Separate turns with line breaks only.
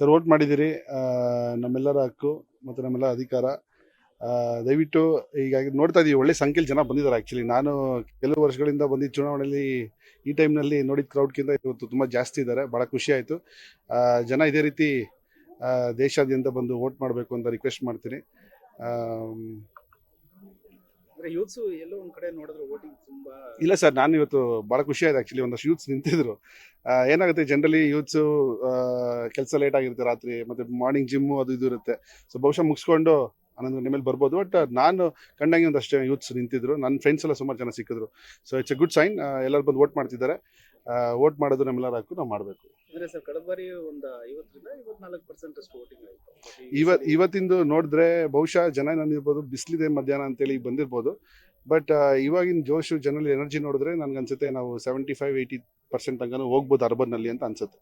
Sir vote ಮಾಡಿದ್ದೀರಿ. ನಮ್ಮೆಲ್ಲರ ಹಕ್ಕು ಮತ್ತು ನಮ್ಮೆಲ್ಲರ ಅಧಿಕಾರ. ದಯವಿಟ್ಟು ಈಗ ನೋಡ್ತಾ ಇದ್ದೀವಿ, ಒಳ್ಳೆ ಸಂಖ್ಯೆಯಲ್ಲಿ ಜನ ಬಂದಿದ್ದಾರೆ. ಆ್ಯಕ್ಚುಲಿ ನಾನು ಕೆಲವು ವರ್ಷಗಳಿಂದ ಬಂದಿದ್ದ ಚುನಾವಣೆಯಲ್ಲಿ ಈ ಟೈಮ್ನಲ್ಲಿ ನೋಡಿದ ಕ್ರೌಡ್ಗಿಂತ ಇವತ್ತು ತುಂಬ ಜಾಸ್ತಿ ಇದ್ದಾರೆ. ಭಾಳ ಖುಷಿ ಆಯಿತು. ಜನ ಇದೇ ರೀತಿ ದೇಶಾದ್ಯಂತ ಬಂದು ವೋಟ್ ಮಾಡಬೇಕು ಅಂತ ರಿಕ್ವೆಸ್ಟ್ ಮಾಡ್ತೀನಿ.
ಯೂತ್ಸ್ ಎಲ್ಲೋ ಒಂದ್ ಕಡೆ ನೋಡಿದ್ರೆ ವೋಟಿಂಗ್ ತುಂಬಾ
ಇಲ್ಲ ಸರ್, ನಾನು ಇವತ್ತು ಭಾಳ ಖುಷಿ ಆಯ್ತು. ಆ್ಯಕ್ಚುಲಿ ಒಂದಷ್ಟು ಯೂತ್ಸ್ ನಿಂತಿದ್ರು. ಏನಾಗುತ್ತೆ, ಜನರಲಿ ಯೂತ್ಸು ಕೆಲಸ ಲೇಟ್ ಆಗಿರುತ್ತೆ ರಾತ್ರಿ, ಮತ್ತು ಮಾರ್ನಿಂಗ್ ಜಿಮ್ಮು ಅದು ಇದು ಇರುತ್ತೆ. ಸೊ ಬಹುಶಃ ಮುಗಿಸ್ಕೊಂಡು 11 ಗಂಟೆ ಮೇಲೆ ಬರ್ಬೋದು. ಬಟ್ ನಾನು ಕಂಡಂಗೆ ಒಂದಷ್ಟು ಯೂತ್ಸ್ ನಿಂತಿದ್ರು. ನನ್ನ ಫ್ರೆಂಡ್ಸ್ ಎಲ್ಲ ಸುಮಾರು ಜನ ಸಿಕ್ಕಿದ್ರು. So it's a good sign. ಎಲ್ಲರೂ ಬಂದು ವೋಟ್ ಮಾಡ್ತಿದ್ದಾರೆ. ವೋಟ್ ಮಾಡೋದು ನಮ್ಮೆಲ್ಲರ ಹಕ್ಕು, ನಾವು ಮಾಡಬೇಕು.
ಅಂದ್ರೆ ಸರ್ ಕಳೆದ ಬಾರಿ ಒಂದು 50-54% ಅಷ್ಟು ವೋಟಿಂಗ್ ಆಯಿತು.
ಇವತ್ತಿಂದು ನೋಡಿದ್ರೆ ಬಹುಶಃ ಜನ ಏನಿರ್ಬೋದು, ಬಿಸಿಲಿದೆ ಮಧ್ಯಾಹ್ನ ಅಂತೇಳಿ ಬಂದಿರ್ಬೋದು. ಬಟ್ ಇವಾಗಿನ ಜೋಶು, ಜನರಲ್ಲಿ ಎನರ್ಜಿ ನೋಡಿದ್ರೆ ನನಗನ್ಸುತ್ತೆ ನಾವು 75-80% ತನಕ ಹೋಗ್ಬೋದು ಅರ್ಬನ್ನಲ್ಲಿ ಅಂತ ಅನ್ಸುತ್ತೆ.